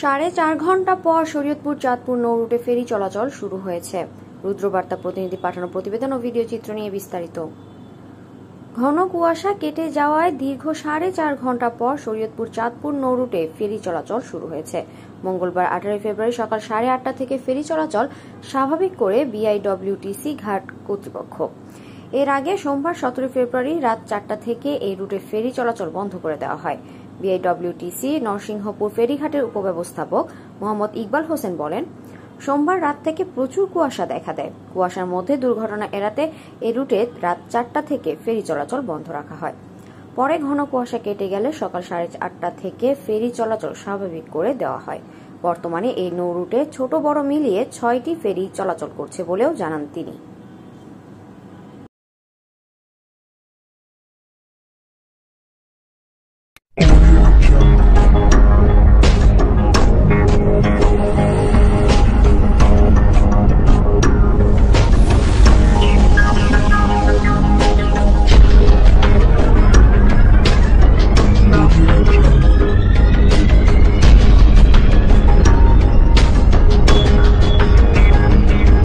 4.5 ঘন্টা পর শরীয়তপুর চাঁদপুর নৌ রুটে ফেরি চলাচল শুরু হয়েছে। রুদ্রবার্তা প্রতিনিধি পাঠানো প্রতিবেদন ও ভিডিও চিত্র নিয়ে বিস্তারিত। ঘন কুয়াশা কেটে যাওয়ায় দীর্ঘ 4.5 ঘন্টা পর শরীয়তপুর চাঁদপুর নৌ রুটে ফেরি চলাচল শুরু হয়েছে। মঙ্গলবার 18 ফেব্রুয়ারি সকাল 8:30 থেকে ফেরি চলাচল স্বাভাবিক করে বিআইডব্লিউটিসি ঘাট কর্তৃপক্ষ। এর আগে সোমবার 17 ফেব্রুয়ারি রাত 4টা থেকে এই রুটে ফেরি চলাচল বন্ধ করে দেওয়া হয়। বিআইডব্লিউটিসি নরসিংহপুর ফেরিঘাটের উপব্যবস্থাপক মোহাম্মদ ইকবাল হোসেন বলেন, সোমবার রাত থেকে প্রচুর কুয়াশা দেখা দেয়। কুয়াশার মধ্যে দুর্ঘটনা এড়াতে এই রুটে রাত 4টা থেকে ফেরি চলাচল বন্ধ রাখা হয়। পরে ঘন কুয়াশা কেটে গেলে সকাল 8:30 থেকে ফেরি চলাচল স্বাভাবিক করে দেওয়া হয়। বর্তমানে এই নৌ রুটে ছোট বড় মিলিয়ে 6টি ফেরি চলাচল করছে বলেও জানান তিনি।